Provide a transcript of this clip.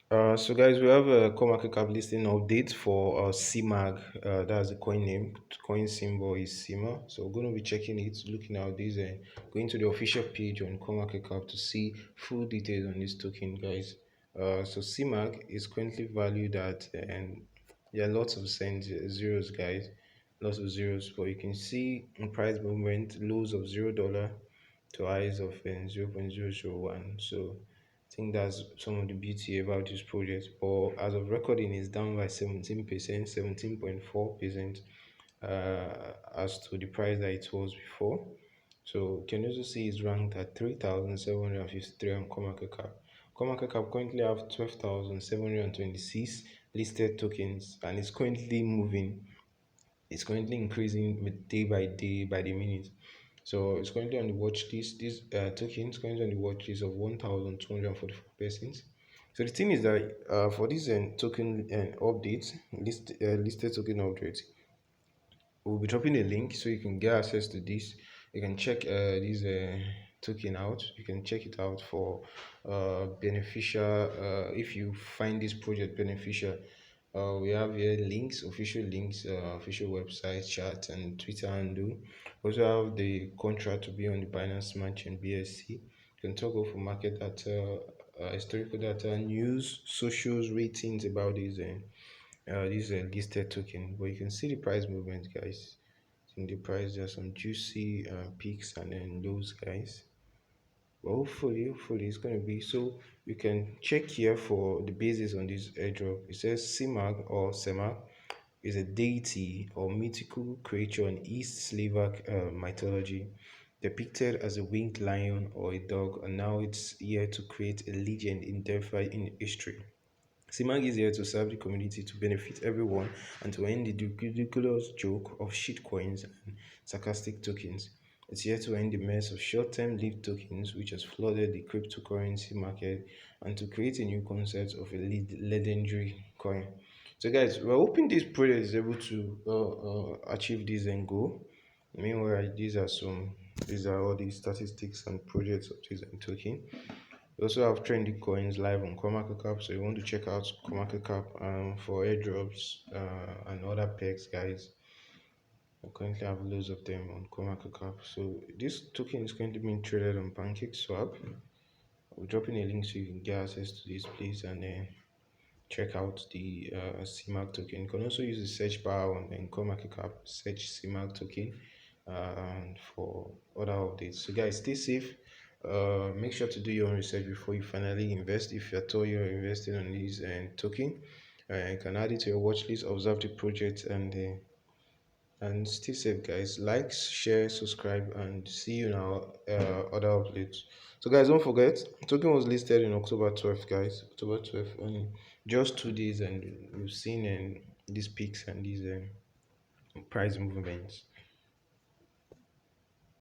So guys, we have a coin market cap listing update for CMAG. That's the coin name. Coin symbol is CMA. So we're going to be checking it, looking at this, and going to the official page on coin market cap to see full details on this token, guys. So CMAG is currently valued at, and there are lots of zeros, guys, lots of zeros. But you can see in price movement, lows of $0 to highs of 0.001. So I think that's some of the beauty about this project. But as of recording, it's down by 17%, 17.4% as to the price that it was before. So you can also see it's ranked at 3,753 on CoinMarketCap. CoinMarketCap currently have 12,726 listed tokens, and it's currently moving. It's currently increasing with day by day by the minute. So it's currently on the watch list. This token is currently on the watch list of 1,244 persons. So the thing is that for this token update, listed token update, we'll be dropping a link so you can get access to this. You can check this token out. You can check it out for beneficial. If you find this project beneficial, we have here links, official links, official website, chat, and Twitter handle. Also have the contract to be on the Binance Smart Chain BSC. You can toggle for market data, historical data, news, socials, ratings about this listed token. But you can see the price movement, guys. In the price, there's some juicy peaks and then lows, guys. But hopefully it's going to be so. You can check here for the basis on this airdrop. It says Simag or Semag is a deity or mythical creature in East Slovak mythology, depicted as a winged lion or a dog, and now it's here to create a legend in DeFi in history. Simag is here to serve the community, to benefit everyone, and to end the ridiculous joke of shitcoins and sarcastic tokens. It's here to end the mess of short-term lived tokens which has flooded the cryptocurrency market, and to create a new concept of a legendary coin. So guys, we're hoping this project is able to achieve this end goal. Meanwhile, these are all the statistics and projects of this token. We also have trendy coins live on CoinMarketCap, so you want to check out CoinMarketCap for airdrops and other perks, guys. I currently have loads of them on CoinMarketCap. So this token is currently being traded on PancakeSwap. We're dropping a link so you can get access to this place and then check out the CMAC token. You can also use the search bar on CoinMarketCap, search CMAC token for other updates. So guys, stay safe. Make sure to do your own research before you finally invest. If you're told you're investing on these token, you can add it to your watch list, observe the project, and stay safe, guys. Like, share, subscribe, and see you in our other updates. So guys, don't forget, token was listed in October 12th, guys. October 12th, and just 2 days, and we've seen these peaks and these price movements.